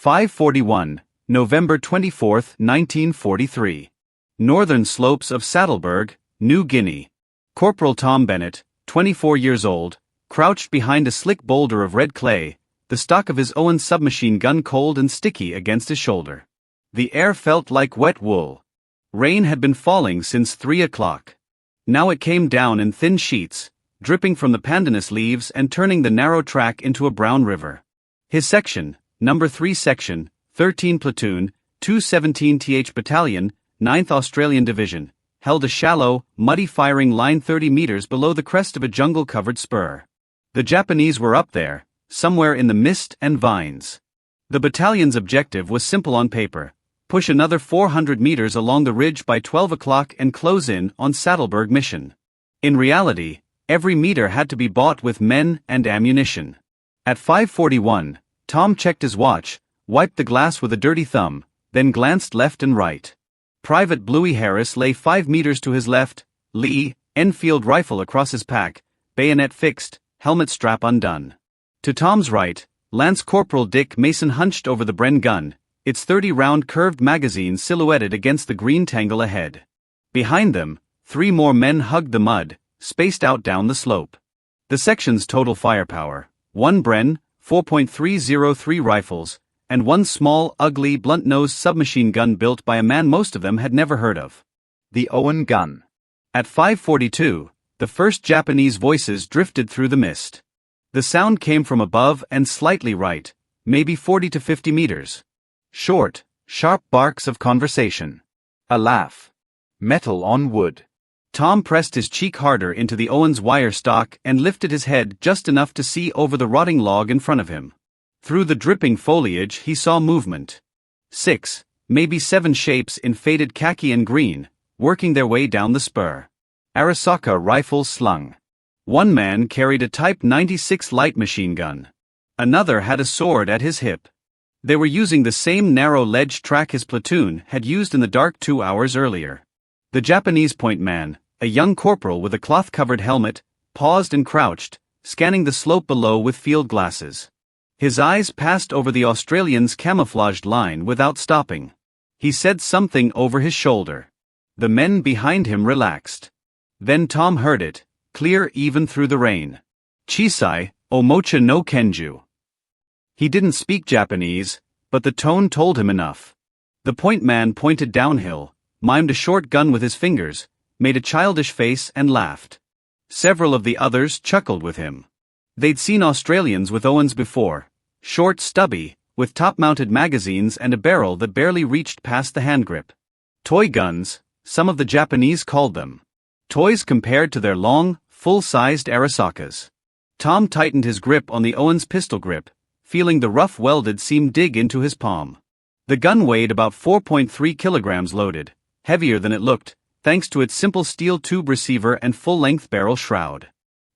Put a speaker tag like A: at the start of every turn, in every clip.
A: 5:41, November 24, 1943. Northern slopes of Saddleberg, New Guinea. Corporal Tom Bennett, 24 years old, crouched behind a slick boulder of red clay, the stock of his Owen submachine gun cold and sticky against his shoulder. The air felt like wet wool. Rain had been falling since 3 o'clock. Now it came down in thin sheets, dripping from the pandanus leaves and turning the narrow track into a brown river. His section, No. 3 Section, 13 Platoon, 217th Battalion, 9th Australian Division, held a shallow, muddy firing line 30 meters below the crest of a jungle-covered spur. The Japanese were up there, somewhere in the mist and vines. The battalion's objective was simple on paper: push another 400 meters along the ridge by 12 o'clock and close in on Saddleberg mission. In reality, every meter had to be bought with men and ammunition. At 5:41, Tom checked his watch, wiped the glass with a dirty thumb, then glanced left and right. Private Bluey Harris lay 5 meters to his left, Lee, Enfield rifle across his pack, bayonet fixed, helmet strap undone. To Tom's right, Lance Corporal Dick Mason hunched over the Bren gun, its 30-round curved magazine silhouetted against the green tangle ahead. Behind them, 3 more men hugged the mud, spaced out down the slope. The section's total firepower: 1 Bren, 4.303 rifles, and 1 small, ugly, blunt-nosed submachine gun built by a man most of them had never heard of. The Owen gun. At 5:42, the first Japanese voices drifted through the mist. The sound came from above and slightly right, maybe 40 to 50 meters. Short, sharp barks of conversation. A laugh. Metal on wood. Tom pressed his cheek harder into the Owen's wire stock and lifted his head just enough to see over the rotting log in front of him. Through the dripping foliage he saw movement. 6, maybe 7 shapes in faded khaki and green, working their way down the spur. Arisaka rifles slung. One man carried a Type 96 light machine gun. Another had a sword at his hip. They were using the same narrow ledge track his platoon had used in the dark 2 hours earlier. The Japanese point man, a young corporal with a cloth-covered helmet, paused and crouched, scanning the slope below with field glasses. His eyes passed over the Australian's camouflaged line without stopping. He said something over his shoulder. The men behind him relaxed. Then Tom heard it, clear even through the rain. Chisai, omocha no kenju. He didn't speak Japanese, but the tone told him enough. The point man pointed downhill, mimed a short gun with his fingers, made a childish face and laughed. Several of the others chuckled with him. They'd seen Australians with Owens before, short, stubby, with top-mounted magazines and a barrel that barely reached past the handgrip. Toy guns, some of the Japanese called them. Toys compared to their long, full-sized Arisakas. Tom tightened his grip on the Owens pistol grip, feeling the rough welded seam dig into his palm. The gun weighed about 4.3 kilograms loaded, heavier than it looked, thanks to its simple steel tube receiver and full-length barrel shroud.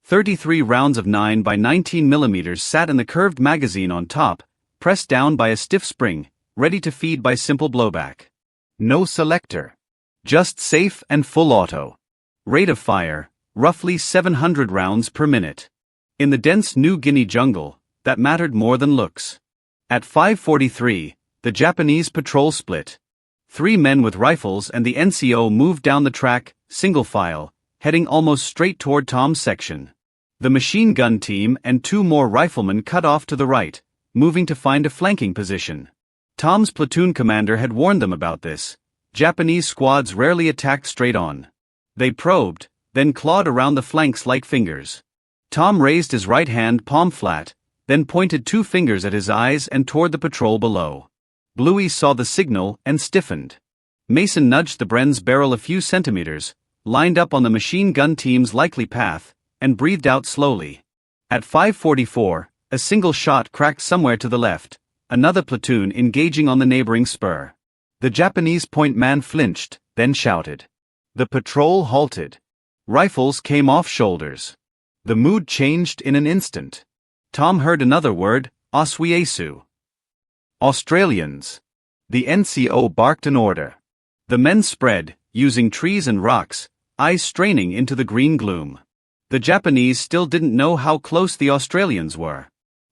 A: 33 rounds of 9 by 19 millimeters sat in the curved magazine on top, pressed down by a stiff spring, ready to feed by simple blowback. No selector. Just safe and full auto. Rate of fire, roughly 700 rounds per minute. In the dense New Guinea jungle, that mattered more than looks. At 5:43, the Japanese patrol split. 3 men with rifles and the NCO moved down the track, single file, heading almost straight toward Tom's section. The machine gun team and 2 more riflemen cut off to the right, moving to find a flanking position. Tom's platoon commander had warned them about this. Japanese squads rarely attacked straight on. They probed, then clawed around the flanks like fingers. Tom raised his right hand palm flat, then pointed 2 fingers at his eyes and toward the patrol below. Bluey saw the signal and stiffened. Mason nudged the Bren's barrel a few centimeters, lined up on the machine gun team's likely path, and breathed out slowly. At 5:44, a single shot cracked somewhere to the left, another platoon engaging on the neighboring spur. The Japanese point man flinched, then shouted. The patrol halted. Rifles came off shoulders. The mood changed in an instant. Tom heard another word, Oswiesu. Australians. The NCO barked an order. The men spread, using trees and rocks, eyes straining into the green gloom. The Japanese still didn't know how close the Australians were.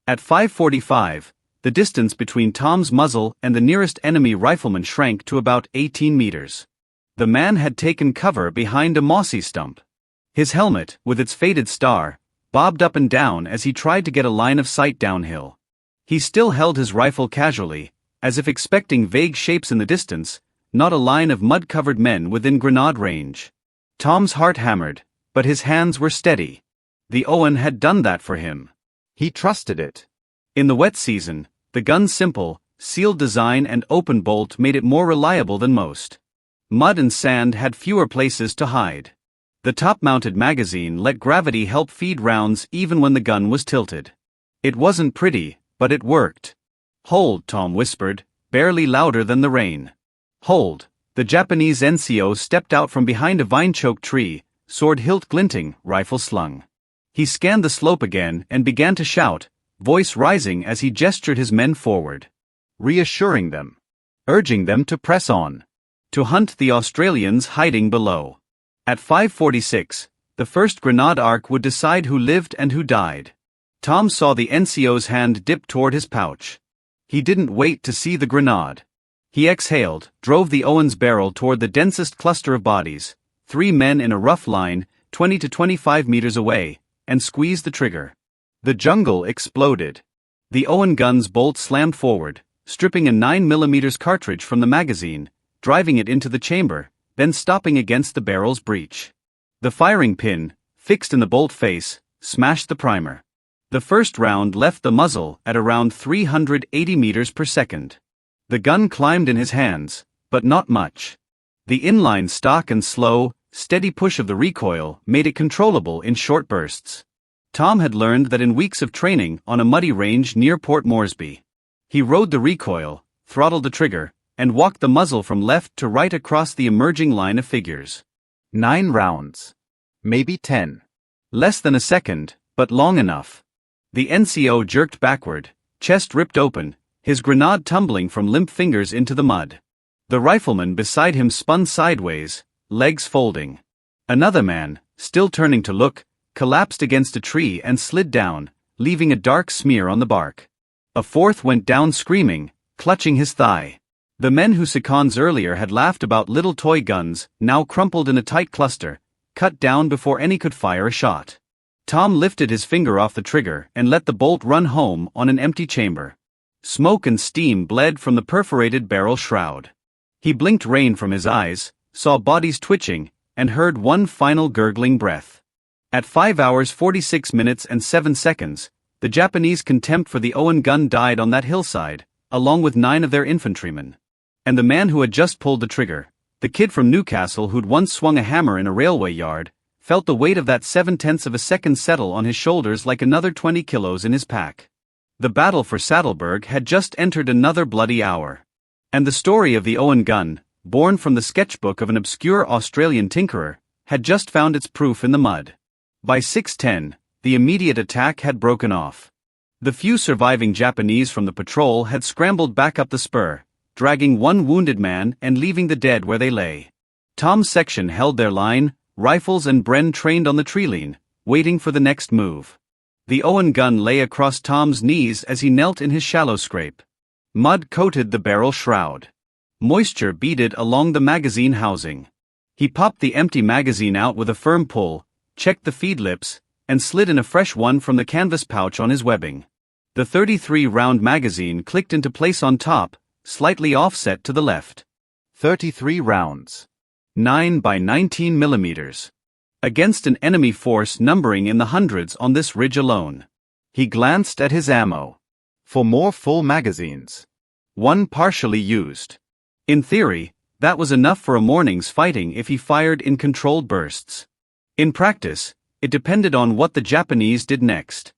A: At 5:45, the distance between Tom's muzzle and the nearest enemy rifleman shrank to about 18 meters. The man had taken cover behind a mossy stump. His helmet, with its faded star, bobbed up and down as he tried to get a line of sight downhill. He still held his rifle casually, as if expecting vague shapes in the distance, not a line of mud-covered men within grenade range. Tom's heart hammered, but his hands were steady. The Owen had done that for him. He trusted it. In the wet season, the gun's simple, sealed design and open bolt made it more reliable than most. Mud and sand had fewer places to hide. The top-mounted magazine let gravity help feed rounds even when the gun was tilted. It wasn't pretty, but it worked. "Hold," Tom whispered, barely louder than the rain. "Hold." The Japanese NCO stepped out from behind a vine-choked tree, sword hilt glinting, rifle slung. He scanned the slope again and began to shout, voice rising as he gestured his men forward. Reassuring them. Urging them to press on. To hunt the Australians hiding below. At 5:46, the first grenade arc would decide who lived and who died. Tom saw the NCO's hand dip toward his pouch. He didn't wait to see the grenade. He exhaled, drove the Owen's barrel toward the densest cluster of bodies, 3 men in a rough line, 20 to 25 meters away, and squeezed the trigger. The jungle exploded. The Owen gun's bolt slammed forward, stripping a 9mm cartridge from the magazine, driving it into the chamber, then stopping against the barrel's breech. The firing pin, fixed in the bolt face, smashed the primer. The first round left the muzzle at around 380 meters per second. The gun climbed in his hands, but not much. The inline stock and slow, steady push of the recoil made it controllable in short bursts. Tom had learned that in weeks of training on a muddy range near Port Moresby. He rode the recoil, throttled the trigger, and walked the muzzle from left to right across the emerging line of figures. 9 rounds. Maybe 10. Less than a second, but long enough. The NCO jerked backward, chest ripped open, his grenade tumbling from limp fingers into the mud. The rifleman beside him spun sideways, legs folding. Another man, still turning to look, collapsed against a tree and slid down, leaving a dark smear on the bark. A fourth went down screaming, clutching his thigh. The men who seconds earlier had laughed about little toy guns, now crumpled in a tight cluster, cut down before any could fire a shot. Tom lifted his finger off the trigger and let the bolt run home on an empty chamber. Smoke and steam bled from the perforated barrel shroud. He blinked rain from his eyes, saw bodies twitching, and heard one final gurgling breath. At 5 hours 46 minutes and 7 seconds, the Japanese contempt for the Owen gun died on that hillside, along with 9 of their infantrymen. And the man who had just pulled the trigger, the kid from Newcastle who'd once swung a hammer in a railway yard, felt the weight of that 0.7 of a second settle on his shoulders like another 20 kilos in his pack. The battle for Saddleberg had just entered another bloody hour. And the story of the Owen gun, born from the sketchbook of an obscure Australian tinkerer, had just found its proof in the mud. By 6:10, the immediate attack had broken off. The few surviving Japanese from the patrol had scrambled back up the spur, dragging one wounded man and leaving the dead where they lay. Tom's section held their line, rifles and Bren trained on the treeline, waiting for the next move. The Owen gun lay across Tom's knees as he knelt in his shallow scrape. Mud coated the barrel shroud. Moisture beaded along the magazine housing. He popped the empty magazine out with a firm pull, checked the feed lips, and slid in a fresh one from the canvas pouch on his webbing. The 33-round magazine clicked into place on top, slightly offset to the left. 33 rounds. 9 by 19 millimeters. Against an enemy force numbering in the hundreds on this ridge alone. He glanced at his ammo. 4 more full magazines. 1 partially used. In theory, that was enough for a morning's fighting if he fired in controlled bursts. In practice, it depended on what the Japanese did next.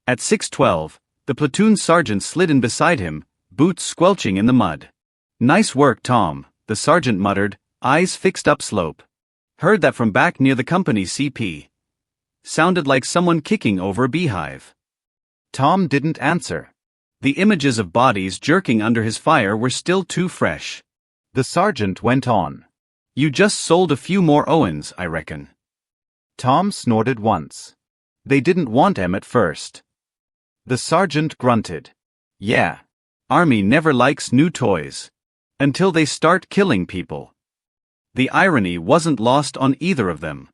A: At 6:12, the platoon sergeant slid in beside him, boots squelching in the mud. "Nice work, Tom," the sergeant muttered, eyes fixed upslope. "Heard that from back near the company CP. Sounded like someone kicking over a beehive." Tom didn't answer. The images of bodies jerking under his fire were still too fresh. The sergeant went on. "You just sold a few more Owens, I reckon." Tom snorted once. "They didn't want 'em at first." The sergeant grunted. "Yeah, Army never likes new toys. Until they start killing people. The irony wasn't lost on either of them.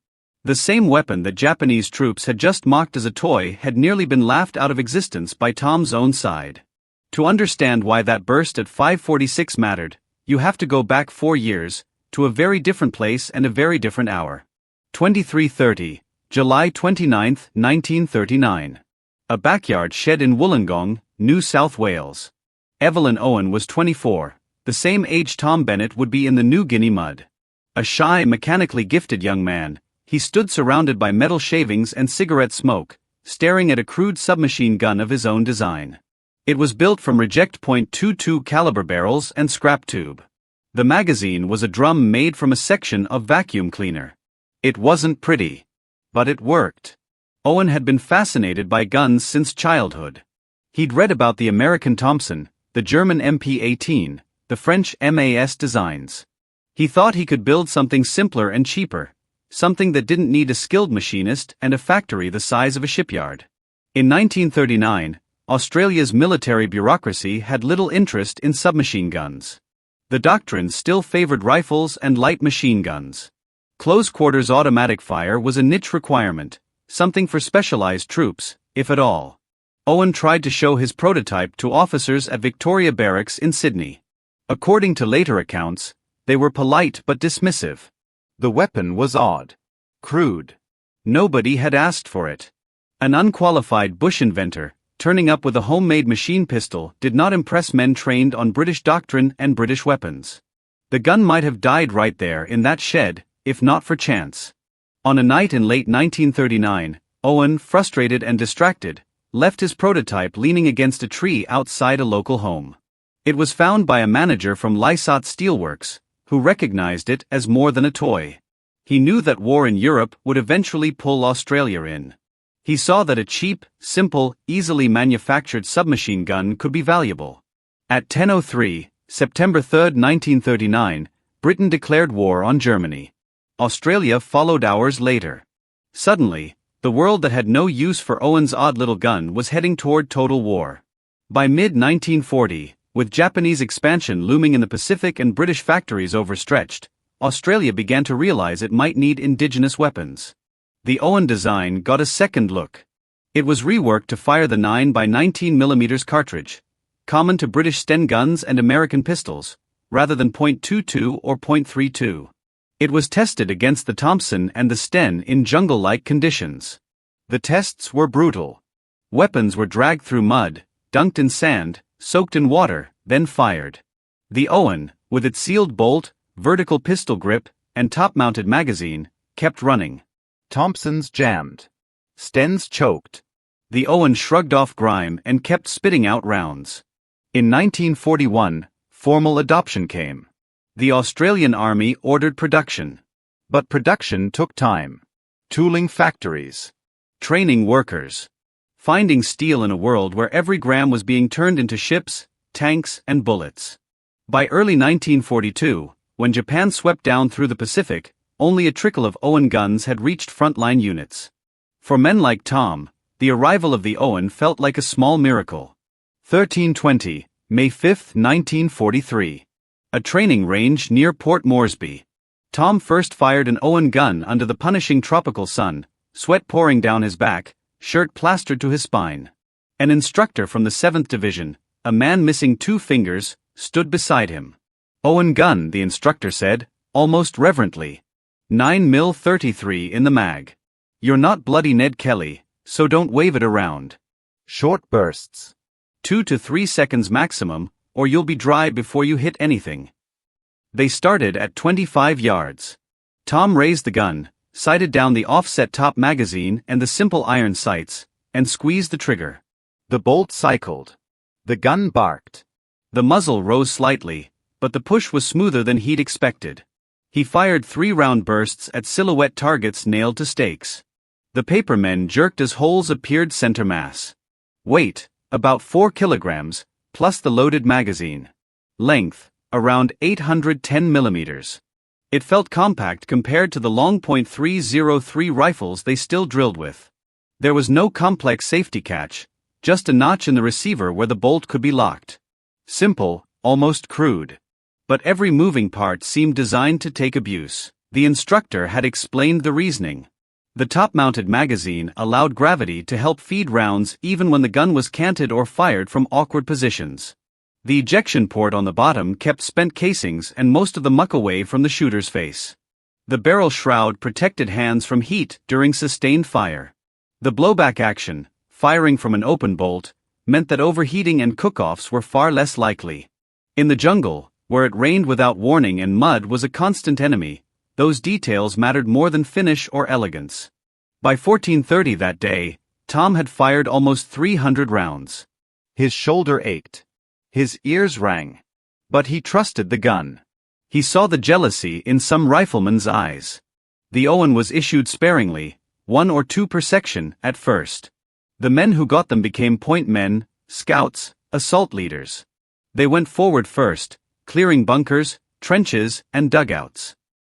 A: The same weapon that Japanese troops had just mocked as a toy had nearly been laughed out of existence by Tom's own side. To understand why that burst at 5:46 mattered, you have to go back 4 years, to a very different place and a very different hour. 23:30, July 29, 1939. A backyard shed in Wollongong, New South Wales. Evelyn Owen was 24, the same age Tom Bennett would be in the New Guinea mud. A shy, mechanically gifted young man, he stood surrounded by metal shavings and cigarette smoke, staring at a crude submachine gun of his own design. It was built from reject .22 caliber barrels and scrap tube. The magazine was a drum made from a section of vacuum cleaner. It wasn't pretty. But it worked. Owen had been fascinated by guns since childhood. He'd read about the American Thompson, the German MP-18, the French MAS designs. He thought he could build something simpler and cheaper, something that didn't need a skilled machinist and a factory the size of a shipyard. In 1939, Australia's military bureaucracy had little interest in submachine guns. The doctrine still favored rifles and light machine guns. Close-quarters automatic fire was a niche requirement, something for specialized troops, if at all. Owen tried to show his prototype to officers at Victoria Barracks in Sydney. According to later accounts, they were polite but dismissive. The weapon was odd. Crude. Nobody had asked for it. An unqualified bush inventor, turning up with a homemade machine pistol, did not impress men trained on British doctrine and British weapons. The gun might have died right there in that shed, if not for chance. On a night in late 1939, Owen, frustrated and distracted, left his prototype leaning against a tree outside a local home. It was found by a manager from Lysott Steelworks, who recognized it as more than a toy. He knew that war in Europe would eventually pull Australia in. He saw that a cheap, simple, easily manufactured submachine gun could be valuable. At 10:03, September 3, 1939, Britain declared war on Germany. Australia followed hours later. Suddenly, the world that had no use for Owen's odd little gun was heading toward total war. By mid-1940, with Japanese expansion looming in the Pacific and British factories overstretched, Australia began to realize it might need indigenous weapons. The Owen design got a second look. It was reworked to fire the 9x19mm cartridge, common to British Sten guns and American pistols, rather than .22 or .32. It was tested against the Thompson and the Sten in jungle-like conditions. The tests were brutal. Weapons were dragged through mud, dunked in sand, soaked in water, then fired. The Owen, with its sealed bolt, vertical pistol grip, and top-mounted magazine, kept running. Thompsons jammed. Stens choked. The Owen shrugged off grime and kept spitting out rounds. In 1941, formal adoption came. The Australian Army ordered production. But production took time. Tooling factories. Training workers. Finding steel in a world where every gram was being turned into ships, tanks, and bullets. By early 1942, when Japan swept down through the Pacific, only a trickle of Owen guns had reached frontline units. For men like Tom, the arrival of the Owen felt like a small miracle. 1320, May 5, 1943. A training range near Port Moresby. Tom first fired an Owen gun under the punishing tropical sun, sweat pouring down his back, shirt plastered to his spine. An instructor from the 7th Division, a man missing 2 fingers, stood beside him. "Owen gun," the instructor said, almost reverently. 9mm 33 in the mag. "You're not bloody Ned Kelly, so don't wave it around. Short bursts. 2 to 3 seconds maximum, or you'll be dry before you hit anything." They started at 25 yards. Tom raised the gun, sighted down the offset top magazine and the simple iron sights, and squeezed the trigger. The bolt cycled. The gun barked. The muzzle rose slightly, but the push was smoother than he'd expected. He fired 3-round bursts at silhouette targets nailed to stakes. The paper men jerked as holes appeared center mass. Weight, about 4 kilograms, plus the loaded magazine. Length, around 810 millimeters. It felt compact compared to the long .303 rifles they still drilled with. There was no complex safety catch, just a notch in the receiver where the bolt could be locked. Simple, almost crude. But every moving part seemed designed to take abuse. The instructor had explained the reasoning. The top-mounted magazine allowed gravity to help feed rounds even when the gun was canted or fired from awkward positions. The ejection port on the bottom kept spent casings and most of the muck away from the shooter's face. The barrel shroud protected hands from heat during sustained fire. The blowback action, firing from an open bolt, meant that overheating and cook-offs were far less likely. In the jungle, where it rained without warning and mud was a constant enemy, those details mattered more than finish or elegance. By 14:30 that day, Tom had fired almost 300 rounds. His shoulder ached. His ears rang. But he trusted the gun. He saw the jealousy in some riflemen's eyes. The Owen was issued sparingly, 1 or 2 per section at first. The men who got them became point men, scouts, assault leaders. They went forward first, clearing bunkers, trenches, and dugouts.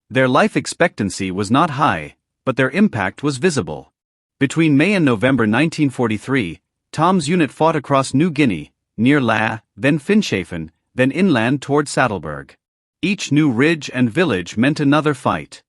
A: Their life expectancy was not high, but their impact was visible. Between May and November 1943, Tom's unit fought across New Guinea, near La, then Finschhafen, then inland toward Saddleberg. Each new ridge and village meant another fight.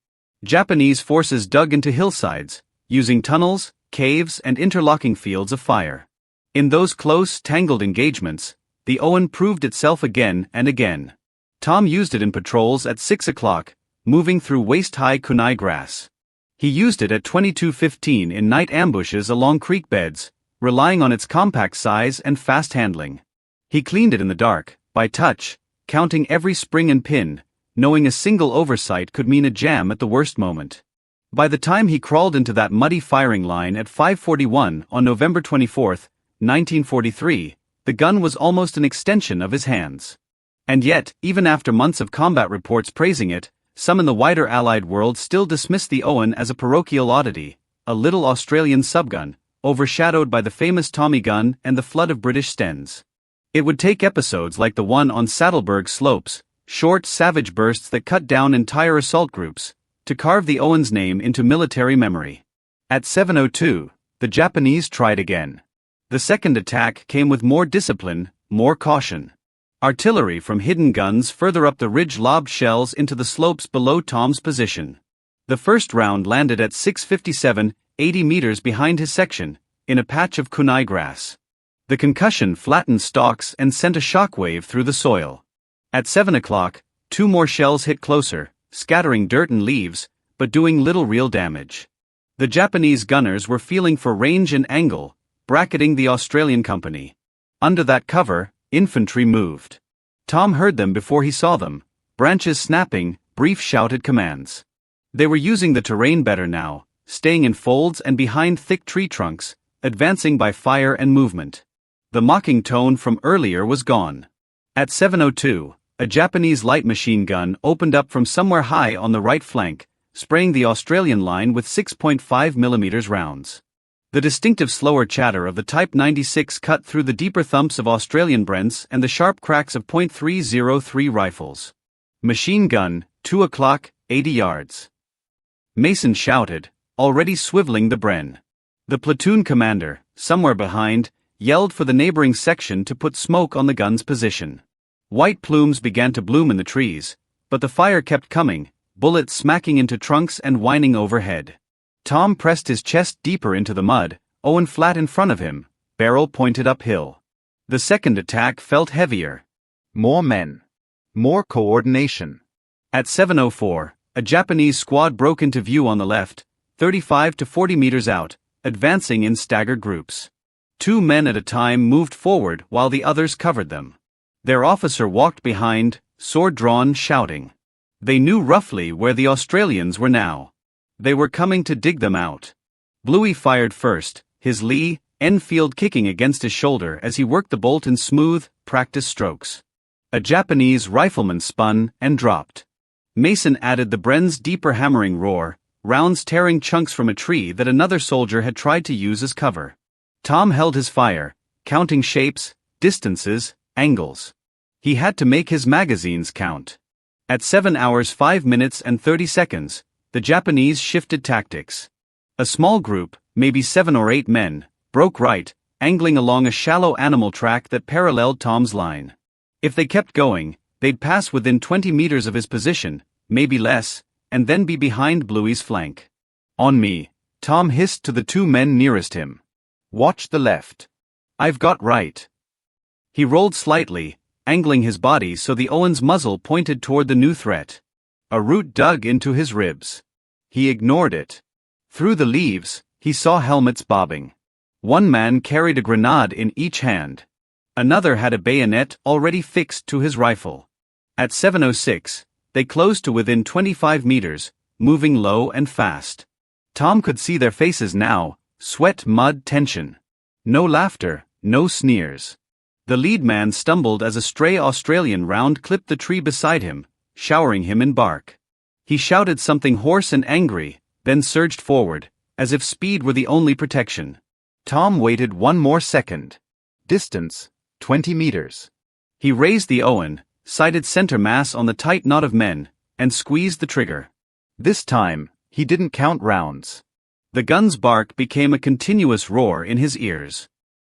A: Japanese forces dug into hillsides, using tunnels, caves, and interlocking fields of fire. In those close, tangled engagements, the Owen proved itself again and again. Tom used it in patrols at 6 o'clock, moving through waist-high kunai grass. He used it at 22:15 in night ambushes along creek beds, relying on its compact size and fast handling. He cleaned it in the dark, by touch, counting every spring and pin, knowing a single oversight could mean a jam at the worst moment. By the time he crawled into that muddy firing line at 5:41 on November 24, 1943, the gun was almost an extension of his hands. And yet, even after months of combat reports praising it, some in the wider Allied world still dismissed the Owen as a parochial oddity, a little Australian subgun, overshadowed by the famous Tommy gun and the flood of British Stens. It would take episodes like the one on Saddleberg slopes, short, savage bursts that cut down entire assault groups, to carve the Owen's name into military memory. At 7:02, the Japanese tried again. The second attack came with more discipline, more caution. Artillery from hidden guns further up the ridge lobbed shells into the slopes below Tom's position. The first round landed at 6:57, 80 meters behind his section, in a patch of kunai grass. The concussion flattened stalks and sent a shockwave through the soil. At 7 o'clock, 2 more shells hit closer, scattering dirt and leaves, but doing little real damage. The Japanese gunners were feeling for range and angle, bracketing the Australian company. Under that cover, infantry moved. Tom heard them before he saw them, branches snapping, brief shouted commands. They were using the terrain better now, staying in folds and behind thick tree trunks, advancing by fire and movement. The mocking tone from earlier was gone. At 7:02, a Japanese light machine gun opened up from somewhere high on the right flank, spraying the Australian line with 6.5 mm rounds. The distinctive slower chatter of the Type 96 cut through the deeper thumps of Australian Brents and the sharp cracks of .303 rifles. Machine gun, 2 o'clock, 80 yards. Mason shouted, already swiveling the Bren. The platoon commander, somewhere behind, yelled for the neighboring section to put smoke on the gun's position. White plumes began to bloom in the trees, but the fire kept coming, bullets smacking into trunks and whining overhead. Tom pressed his chest deeper into the mud, Owen flat in front of him, barrel pointed uphill. The second attack felt heavier. More men. More coordination. At 7:04, a Japanese squad broke into view on the left, 35 to 40 meters out, advancing in staggered groups. 2 men at a time moved forward while the others covered them. Their officer walked behind, sword drawn, shouting. They knew roughly where the Australians were now. They were coming to dig them out. Bluey fired first, his Lee Enfield kicking against his shoulder as he worked the bolt in smooth, practiced strokes. A Japanese rifleman spun and dropped. Mason added the Bren's deeper hammering roar, rounds tearing chunks from a tree that another soldier had tried to use as cover. Tom held his fire, counting shapes, distances, angles. He had to make his magazines count. At 7 hours 5 minutes and 30 seconds, the Japanese shifted tactics. A small group, maybe 7 or 8 men, broke right, angling along a shallow animal track that paralleled Tom's line. If they kept going, they'd pass within 20 meters of his position, maybe less, and then be behind Bluey's flank. "On me," Tom hissed to the two men nearest him. "Watch the left." "I've got right." He rolled slightly, angling his body so the Owen's muzzle pointed toward the new threat. A root dug into his ribs. He ignored it. Through the leaves, he saw helmets bobbing. One man carried a grenade in each hand. Another had a bayonet already fixed to his rifle. At 7:06, they closed to within 25 meters, moving low and fast. Tom could see their faces now, sweat, mud, tension. No laughter, no sneers. The lead man stumbled as a stray Australian round clipped the tree beside him, showering him in bark. He shouted something hoarse and angry, then surged forward, as if speed were the only protection. Tom waited one more second. Distance, 20 meters. He raised the Owen, sighted center mass on the tight knot of men, and squeezed the trigger. This time, he didn't count rounds. The gun's bark became a continuous roar in his ears.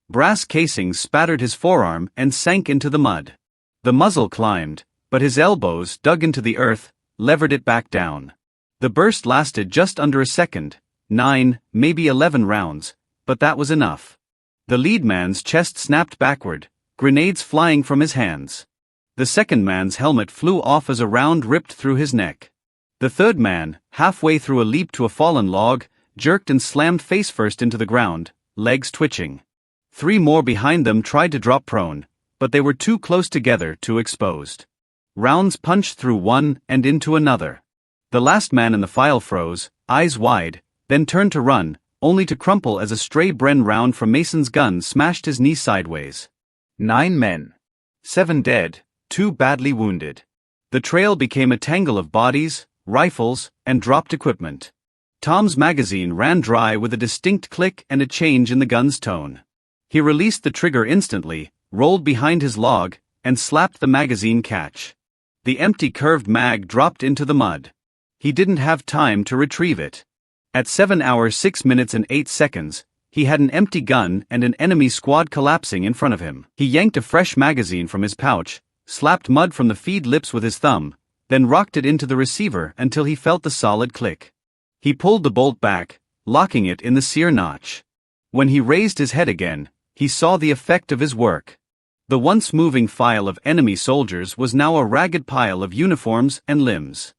A: Brass casings spattered his forearm and sank into the mud. The muzzle climbed, but his elbows, dug into the earth, levered it back down. The burst lasted just under a second, 9, maybe 11 rounds, but that was enough. The lead man's chest snapped backward, grenades flying from his hands. The second man's helmet flew off as a round ripped through his neck. The third man, halfway through a leap to a fallen log, jerked and slammed face first into the ground, legs twitching. 3 more behind them tried to drop prone, but they were too close together, too exposed. Rounds punched through one and into another. The last man in the file froze, eyes wide, then turned to run, only to crumple as a stray Bren round from Mason's gun smashed his knee sideways. 9 men. 7 dead, 2 badly wounded. The trail became a tangle of bodies, rifles, and dropped equipment. Tom's magazine ran dry with a distinct click and a change in the gun's tone. He released the trigger instantly, rolled behind his log, and slapped the magazine catch. The empty curved mag dropped into the mud. He didn't have time to retrieve it. At 7 hours 6 minutes and 8 seconds, he had an empty gun and an enemy squad collapsing in front of him. He yanked a fresh magazine from his pouch, slapped mud from the feed lips with his thumb, then rocked it into the receiver until he felt the solid click. He pulled the bolt back, locking it in the sear notch. When he raised his head again, he saw the effect of his work. The once moving file of enemy soldiers was now a ragged pile of uniforms and limbs.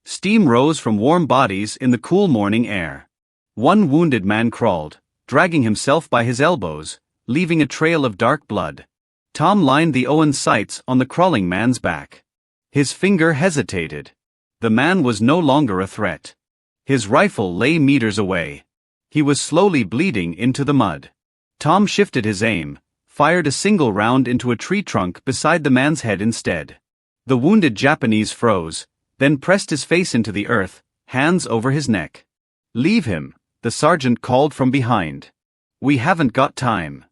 A: Steam rose from warm bodies in the cool morning air. One wounded man crawled, dragging himself by his elbows, leaving a trail of dark blood. Tom lined the Owen sights on the crawling man's back. His finger hesitated. The man was no longer a threat. His rifle lay meters away. He was slowly bleeding into the mud. Tom shifted his aim, fired a single round into a tree trunk beside the man's head instead. The wounded Japanese froze, then pressed his face into the earth, hands over his neck. "Leave him," the sergeant called from behind. "We haven't got time."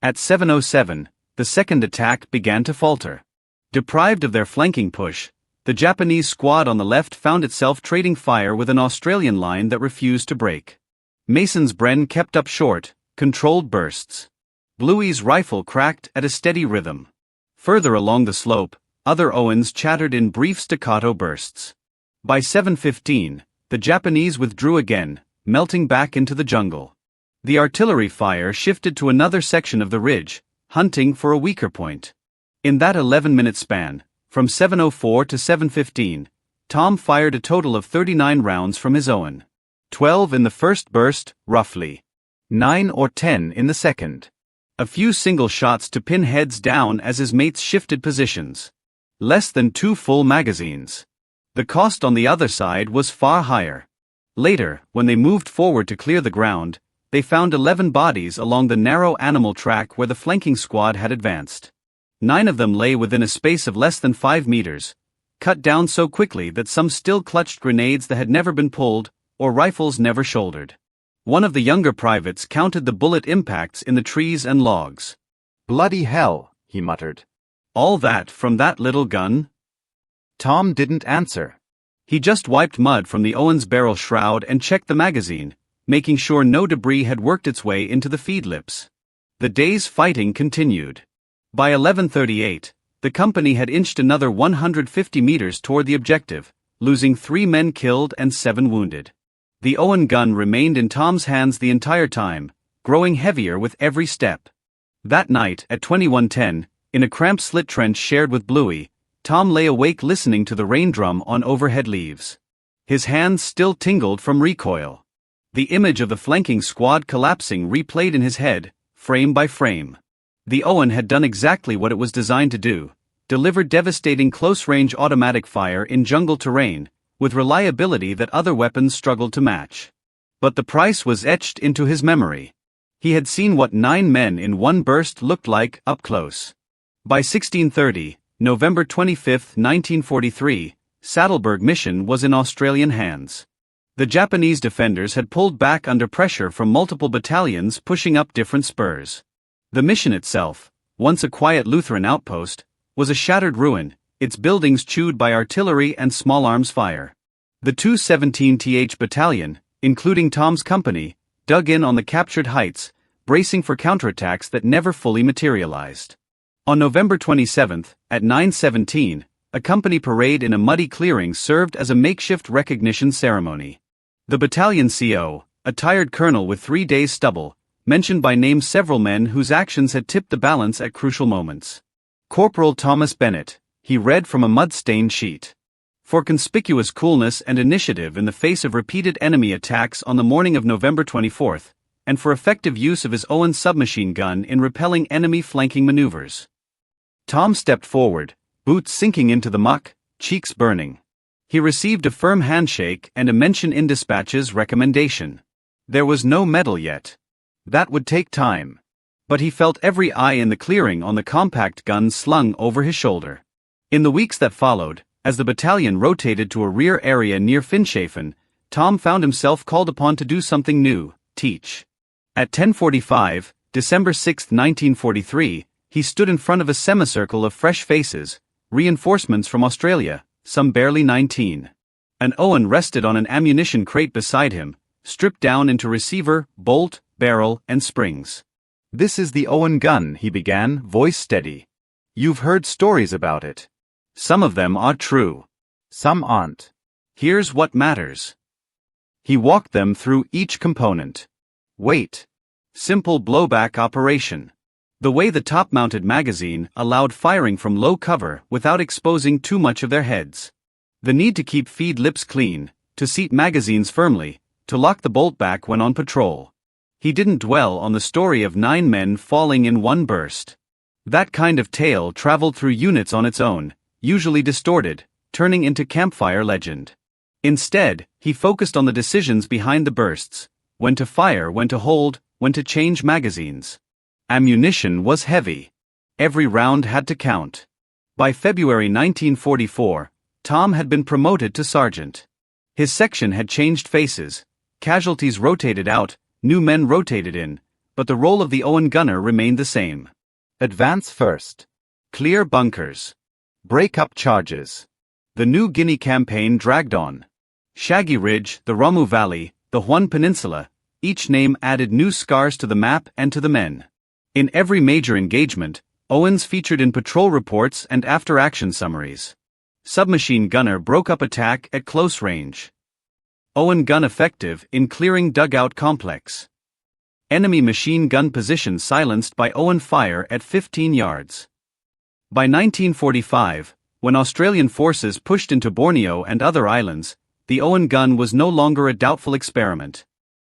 A: At 7:07, the second attack began to falter. Deprived of their flanking push, the Japanese squad on the left found itself trading fire with an Australian line that refused to break. Mason's Bren kept up short, controlled bursts. Bluey's rifle cracked at a steady rhythm. Further along the slope, other Owens chattered in brief staccato bursts. By 7:15, the Japanese withdrew again, melting back into the jungle. The artillery fire shifted to another section of the ridge, hunting for a weaker point. In that 11-minute span, from 7:04 to 7:15, Tom fired a total of 39 rounds from his Owen. 12 in the first burst, roughly. 9 or 10 in the second. A few single shots to pin heads down as his mates shifted positions. Less than 2 full magazines. The cost on the other side was far higher. Later, when they moved forward to clear the ground, they found 11 bodies along the narrow animal track where the flanking squad had advanced. 9 of them lay within a space of less than 5 meters, cut down so quickly that some still clutched grenades that had never been pulled, or rifles never shouldered. One of the younger privates counted the bullet impacts in the trees and logs. "Bloody hell," he muttered. "All that from that little gun?" Tom didn't answer. He just wiped mud from the Owen's barrel shroud and checked the magazine, making sure no debris had worked its way into the feed lips. The day's fighting continued. By 11:38, the company had inched another 150 meters toward the objective, losing 3 men killed and 7 wounded. The Owen gun remained in Tom's hands the entire time, growing heavier with every step. That night, at 21:10, in a cramped slit trench shared with Bluey, Tom lay awake listening to the rain drum on overhead leaves. His hands still tingled from recoil. The image of the flanking squad collapsing replayed in his head, frame by frame. The Owen had done exactly what it was designed to do, delivered devastating close-range automatic fire in jungle terrain, with reliability that other weapons struggled to match. But the price was etched into his memory. He had seen what 9 men in one burst looked like up close. By 1630, November 25, 1943, Saddleberg mission was in Australian hands. The Japanese defenders had pulled back under pressure from multiple battalions pushing up different spurs. The mission itself, once a quiet Lutheran outpost, was a shattered ruin, its buildings chewed by artillery and small arms fire. The 217th Battalion, including Tom's company, dug in on the captured heights, bracing for counterattacks that never fully materialized. On November 27, at 9:17, a company parade in a muddy clearing served as a makeshift recognition ceremony. The battalion CO, a tired colonel with 3 days' stubble, mentioned by name several men whose actions had tipped the balance at crucial moments. Corporal Thomas Bennett, he read from a mud-stained sheet. For conspicuous coolness and initiative in the face of repeated enemy attacks on the morning of November 24, and for effective use of his Owen submachine gun in repelling enemy flanking maneuvers. Tom stepped forward, boots sinking into the muck, cheeks burning. He received a firm handshake and a mention in dispatch's recommendation. There was no medal yet. That would take time. But he felt every eye in the clearing on the compact gun slung over his shoulder. In the weeks that followed, as the battalion rotated to a rear area near Finschhafen, Tom found himself called upon to do something new, teach. At 10:45, December 6, 1943, he stood in front of a semicircle of fresh faces, reinforcements from Australia, some barely 19. An Owen rested on an ammunition crate beside him, stripped down into receiver, bolt, barrel, and springs. "This is the Owen gun," he began, voice steady. "You've heard stories about it. Some of them are true. Some aren't. Here's what matters." He walked them through each component. Weight. Simple blowback operation. The way the top-mounted magazine allowed firing from low cover without exposing too much of their heads. The need to keep feed lips clean, to seat magazines firmly, to lock the bolt back when on patrol. He didn't dwell on the story of 9 men falling in one burst. That kind of tale traveled through units on its own, usually distorted, turning into campfire legend. Instead, he focused on the decisions behind the bursts: when to fire, when to hold, when to change magazines. Ammunition was heavy. Every round had to count. By February 1944, Tom had been promoted to sergeant. His section had changed faces, casualties rotated out, new men rotated in, but the role of the Owen gunner remained the same. Advance first. Clear bunkers. Break up charges. The New Guinea campaign dragged on. Shaggy Ridge, the Ramu Valley, the Huon Peninsula, each name added new scars to the map and to the men. In every major engagement, Owens featured in patrol reports and after-action summaries. Submachine gunner broke up attack at close range. Owen gun effective in clearing dugout complex. Enemy machine gun position silenced by Owen fire at 15 yards. By 1945, when Australian forces pushed into Borneo and other islands, the Owen gun was no longer a doubtful experiment.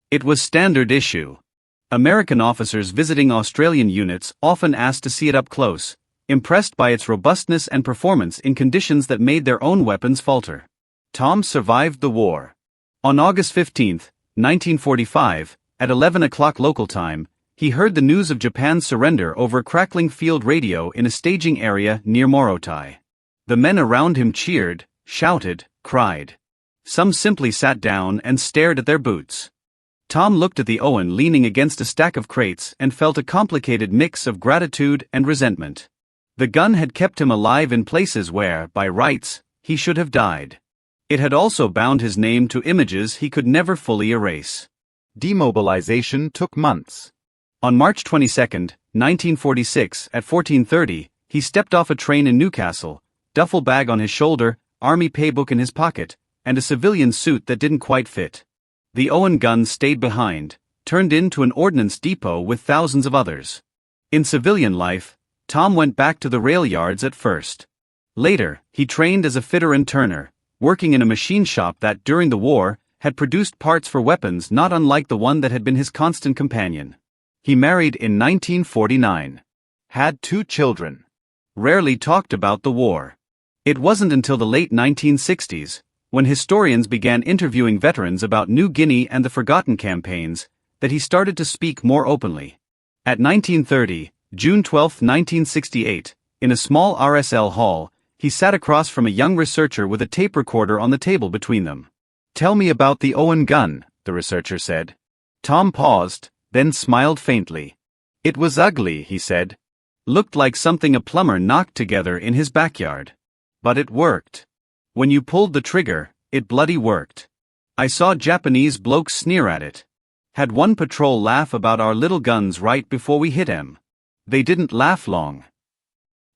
A: It was standard issue. American officers visiting Australian units often asked to see it up close, impressed by its robustness and performance in conditions that made their own weapons falter. Tom survived the war. On August 15, 1945, at 11 o'clock local time, he heard the news of Japan's surrender over a crackling field radio in a staging area near Morotai. The men around him cheered, shouted, cried. Some simply sat down and stared at their boots. Tom looked at the Owen leaning against a stack of crates and felt a complicated mix of gratitude and resentment. The gun had kept him alive in places where, by rights, he should have died. It had also bound his name to images he could never fully erase. Demobilization took months. On March 22, 1946, at 14:30, He stepped off a train in Newcastle, duffel bag on his shoulder, army paybook in his pocket, and a civilian suit that didn't quite fit. The Owen gun stayed behind, turned into an ordnance depot with thousands of others. In civilian life, Tom went back to the rail yards at first. Later, he trained as a fitter and turner, working in a machine shop that, during the war, had produced parts for weapons not unlike the one that had been his constant companion. He married in 1949. Had 2 children. Rarely talked about the war. It wasn't until the late 1960s, when historians began interviewing veterans about New Guinea and the Forgotten campaigns, that he started to speak more openly. At 1930, June 12, 1968, in a small RSL hall, he sat across from a young researcher with a tape recorder on the table between them. "Tell me about the Owen gun," the researcher said. Tom paused, then smiled faintly. "It was ugly," he said. "Looked like something a plumber knocked together in his backyard. But it worked. When you pulled the trigger, it bloody worked. I saw Japanese blokes sneer at it. Had one patrol laugh about our little guns right before we hit 'em. They didn't laugh long."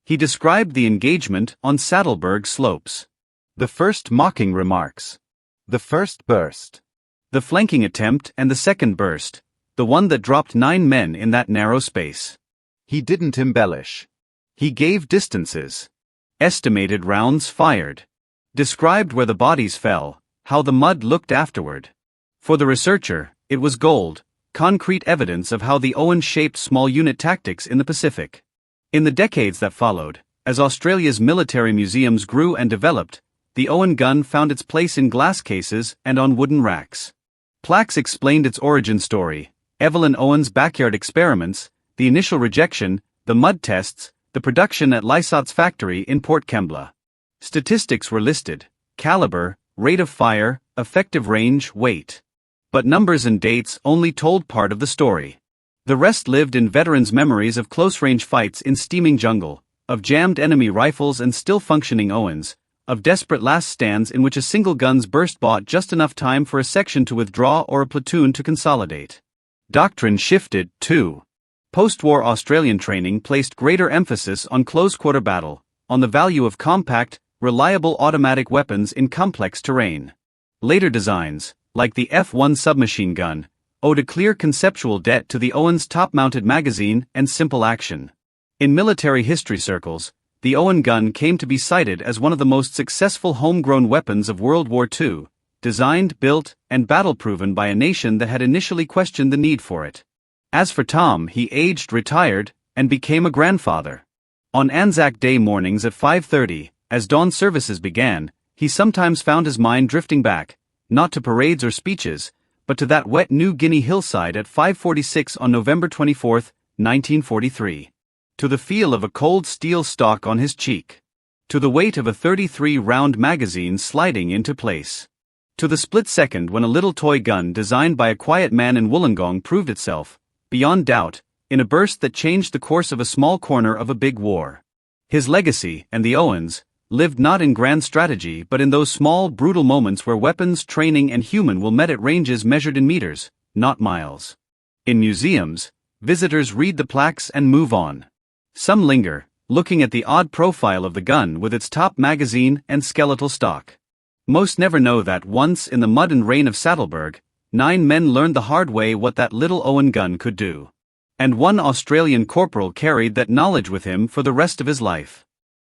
A: He described the engagement on Saddleberg slopes. The first mocking remarks. The first burst. The flanking attempt and the second burst, the one that dropped 9 men in that narrow space. He didn't embellish. He gave distances. Estimated rounds fired. Described where the bodies fell, how the mud looked afterward. For the researcher, it was gold, concrete evidence of how the Owen shaped small unit tactics in the Pacific. In the decades that followed, as Australia's military museums grew and developed, the Owen gun found its place in glass cases and on wooden racks. Plaques explained its origin story: Evelyn Owen's backyard experiments, the initial rejection, the mud tests, the production at Lysot's factory in Port Kembla. Statistics were listed: caliber, rate of fire, effective range, weight. But numbers and dates only told part of the story. The rest lived in veterans' memories of close-range fights in steaming jungle, of jammed enemy rifles and still-functioning Owens, of desperate last stands in which a single gun's burst bought just enough time for a section to withdraw or a platoon to consolidate. Doctrine shifted, too. Post-war Australian training placed greater emphasis on close-quarter battle, on the value of compact, reliable automatic weapons in complex terrain. Later designs, like the F-1 submachine gun, owed a clear conceptual debt to the Owen's top-mounted magazine and simple action. In military history circles, the Owen gun came to be cited as one of the most successful homegrown weapons of World War II, designed, built, and battle-proven by a nation that had initially questioned the need for it. As for Tom, he aged, retired, and became a grandfather. On Anzac Day mornings at 5:30, as dawn services began, he sometimes found his mind drifting back, not to parades or speeches, but to that wet New Guinea hillside at 5:46 on November 24, 1943. To the feel of a cold steel stock on his cheek. To the weight of a 33-round magazine sliding into place. To the split second when a little toy gun designed by a quiet man in Wollongong proved itself, beyond doubt, in a burst that changed the course of a small corner of a big war. His legacy, and the Owens, lived not in grand strategy but in those small, brutal moments where weapons, training and human will met at ranges measured in meters, not miles. In museums, visitors read the plaques and move on. Some linger, looking at the odd profile of the gun with its top magazine and skeletal stock. Most never know that once in the mud and rain of Saddleberg, 9 men learned the hard way what that little Owen gun could do. And one Australian corporal carried that knowledge with him for the rest of his life.